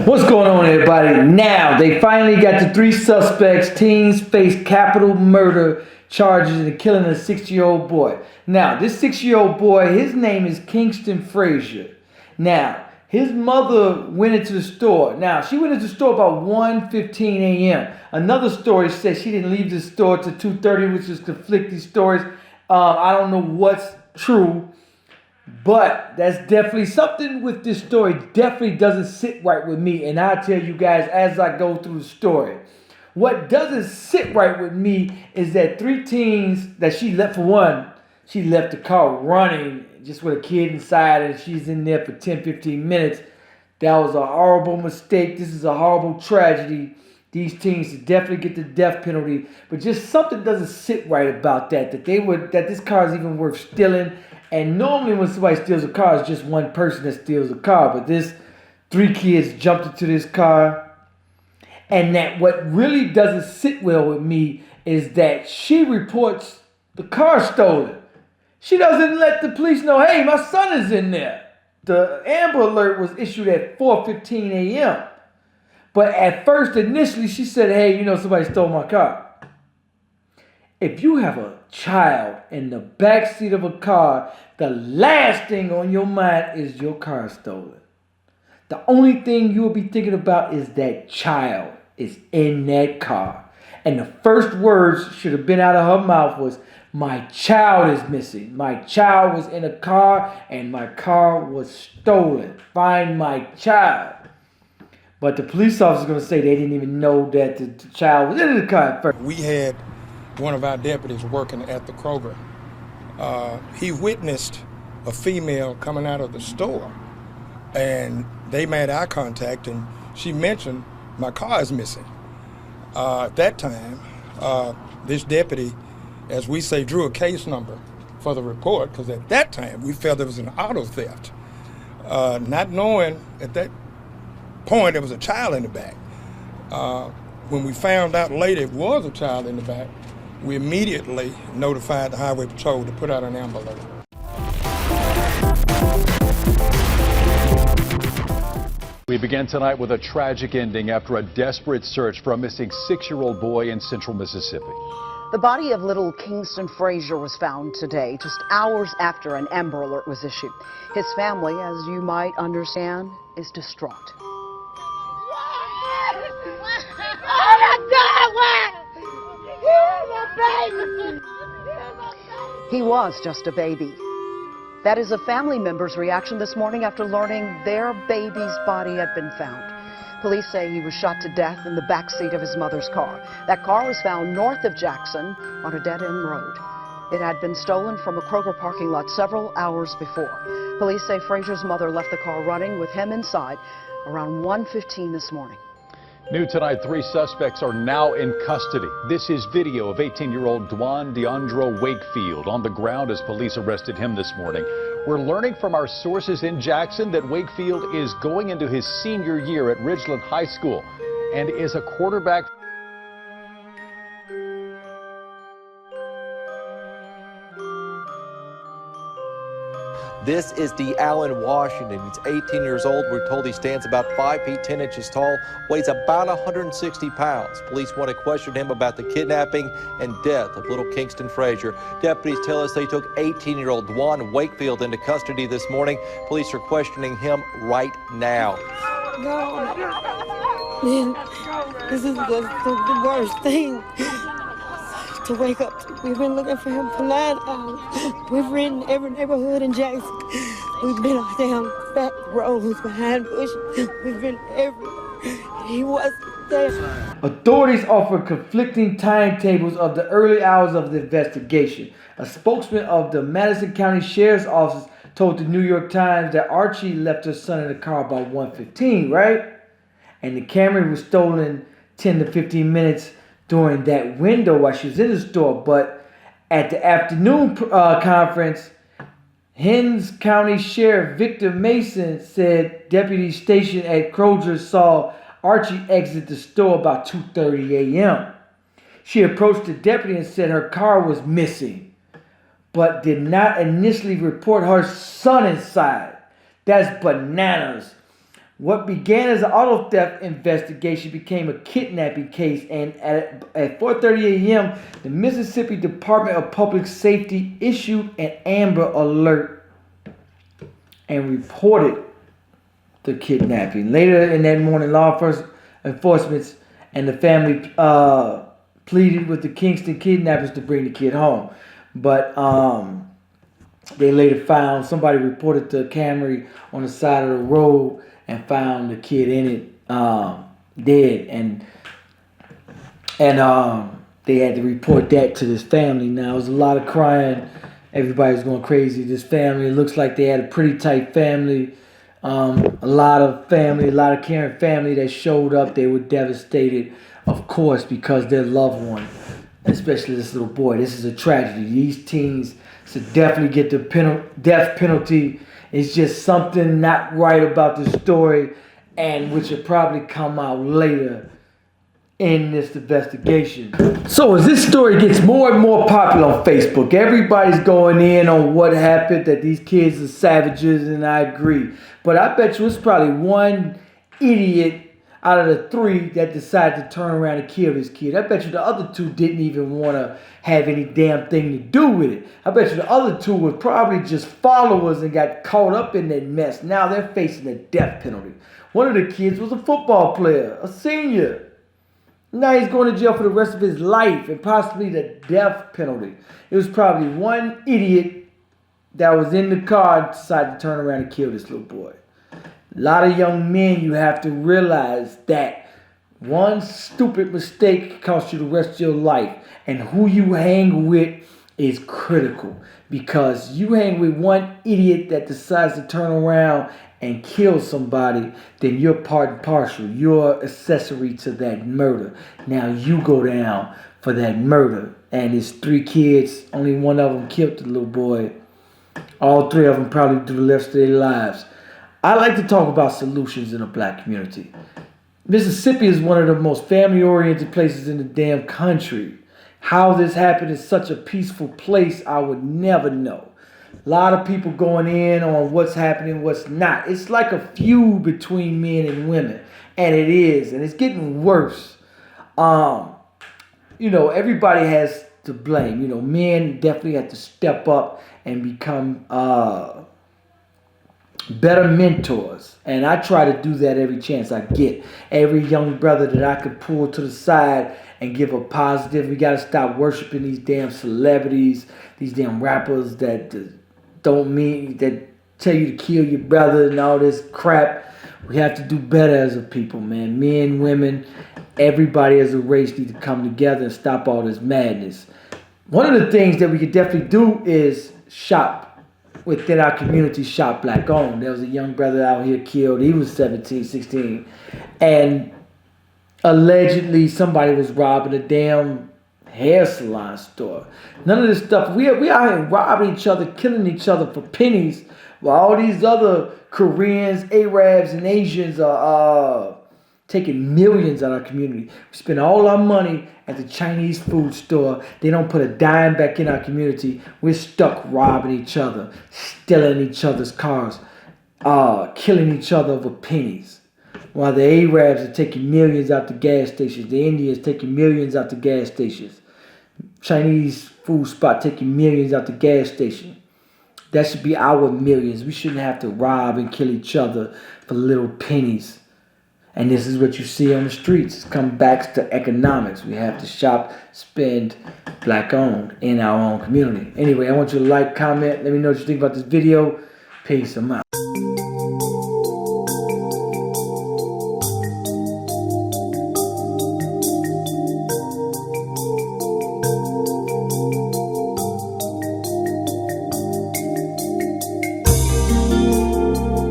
What's going on, everybody? Now, they finally got the three suspects. Teens face capital murder charges in the killing of a 6-year-old boy. Now, this 6-year-old boy, his name is Kingston Frazier. Now, his mother went into the store. Now, she went into the store about 1:15 a.m. Another story says she didn't leave the store till 2:30, which is conflicting stories. I don't know what's true. But that's definitely something with this story definitely doesn't sit right with me. And I'll tell you guys as I go through the story. What doesn't sit right with me is that three teens that she left, for one, she left the car running just with a kid inside and she's in there for 10, 15 minutes. That was a horrible mistake. This is a horrible tragedy. These teens should definitely get the death penalty. But just something doesn't sit right about that. That this car is even worth stealing. And normally when somebody steals a car, it's just one person that steals a car. But this three kids jumped into this car. And that what really doesn't sit well with me is that she reports the car stolen. She doesn't let the police know, hey, my son is in there. The Amber Alert was issued at 4:15 a.m. But at first, initially, she said, hey, somebody stole my car. If you have a child in the backseat of a car, the last thing on your mind is your car stolen. The only thing you will be thinking about is that child is in that car. And the first words should have been out of her mouth was, my child is missing. My child was in a car and my car was stolen. Find my child. But the police officer is going to say they didn't even know that the child was in the car at first. We had one of our deputies working at the Kroger. He witnessed a female coming out of the store, and they made eye contact, and she mentioned, my car is missing. At that time, this deputy, as we say, drew a case number for the report, because at that time we felt there was an auto theft. Not knowing at that point there was a child in the back. When we found out later it was a child in the back, we immediately notified the Highway Patrol to put out an Amber Alert. We begin tonight with a tragic ending after a desperate search for a missing 6-year-old boy in central Mississippi. The body of little Kingston Frazier was found today, just hours after an Amber Alert was issued. His family, as you might understand, is distraught. He was just a baby. That is a family member's reaction this morning after learning their baby's body had been found. Police say he was shot to death in the backseat of his mother's car. That car was found north of Jackson on a dead-end road. It had been stolen from a Kroger parking lot several hours before. Police say Frazier's mother left the car running with him inside around 1:15 this morning. New tonight, 3 suspects are now in custody. This is video of 18-year-old Dwan DeAndre Wakefield on the ground as police arrested him this morning. We're learning from our sources in Jackson that Wakefield is going into his senior year at Ridgeland High School and is a quarterback. This is DeAllen Washington. He's 18 years old. We're told he stands about 5 feet 10 inches tall, weighs about 160 pounds. Police want to question him about the kidnapping and death of little Kingston Frazier. Deputies tell us they took 18-year-old Dwan Wakefield into custody this morning. Police are questioning him right now. No, man, this is the worst thing to wake up to. We've been looking for him for 9 hours. We've ridden every neighborhood in Jackson. We've been down back roads, behind bushes. We've been everywhere. He wasn't there. Authorities offer conflicting timetables of the early hours of the investigation. A spokesman of the Madison County Sheriff's Office told the New York Times that Archie left her son in the car about 1:15, right? And the Camry was stolen 10 to 15 minutes during that window while she was in the store. But at the afternoon conference, Hinds County Sheriff Victor Mason said deputies stationed at Kroger saw Archie exit the store about 2:30 a.m. She approached the deputy and said her car was missing, but did not initially report her son inside. That's bananas. What began as an auto theft investigation became a kidnapping case, and at 4:30 a.m., the Mississippi Department of Public Safety issued an Amber Alert and reported the kidnapping. Later in that morning, law enforcement and the family pleaded with the Kingston kidnappers to bring the kid home. But they later found, somebody reported the Camry on the side of the road and found the kid in it dead. And they had to report that to this family. Now, it was a lot of crying. Everybody's going crazy. This family, it looks like they had a pretty tight family. A lot of caring family that showed up. They were devastated, of course, because their loved one, especially this little boy. This is a tragedy. These teens should definitely get the death penalty. It's just something not right about the story, and which will probably come out later in this investigation. So as this story gets more and more popular on Facebook, everybody's going in on what happened, that these kids are savages, and I agree. But I bet you it's probably one idiot out of the three that decided to turn around and kill this kid. I bet you the other two didn't even want to have any damn thing to do with it. I bet you the other two were probably just followers and got caught up in that mess. Now they're facing a death penalty. One of the kids was a football player, a senior. Now he's going to jail for the rest of his life and possibly the death penalty. It was probably one idiot that was in the car and decided to turn around and kill this little boy. A lot of young men, you have to realize that one stupid mistake can cost you the rest of your life. And who you hang with is critical. Because you hang with one idiot that decides to turn around and kill somebody, then you're part and parcel. You're accessory to that murder. Now you go down for that murder. And it's 3 kids. Only one of them killed the little boy. All 3 of them probably do the rest of their lives. I like to talk about solutions in the black community. Mississippi is one of the most family-oriented places in the damn country. How this happened in such a peaceful place, I would never know. A lot of people going in on what's happening, what's not. It's like a feud between men and women. And it is. And it's getting worse. Everybody has to blame. Men definitely have to step up and become better mentors. And I try to do that every chance I get. Every young brother that I could pull to the side and give a positive. We got to stop worshiping these damn celebrities, these damn rappers that that tell you to kill your brother and all this crap. We have to do better as a people, man. Men, women, everybody as a race need to come together and stop all this madness. One of the things that we could definitely do is shop within our community, shop black owned. There was a young brother out here killed. He was 17, 16. And allegedly somebody was robbing a damn hair salon store. None of this stuff. We out here robbing each other, killing each other for pennies, while all these other Koreans, Arabs, and Asians are taking millions out of our community. We spend all our money at the Chinese food store. They don't put a dime back in our community. We're stuck robbing each other, stealing each other's cars, killing each other over pennies. While the Arabs are taking millions out the gas stations. The Indians taking millions out the gas stations. Chinese food spot taking millions out the gas station. That should be our millions. We shouldn't have to rob and kill each other for little pennies. And this is what you see on the streets. It's come back to economics. We have to shop, spend, black owned in our own community. Anyway, I want you to like, comment. Let me know what you think about this video. Peace. I'm out.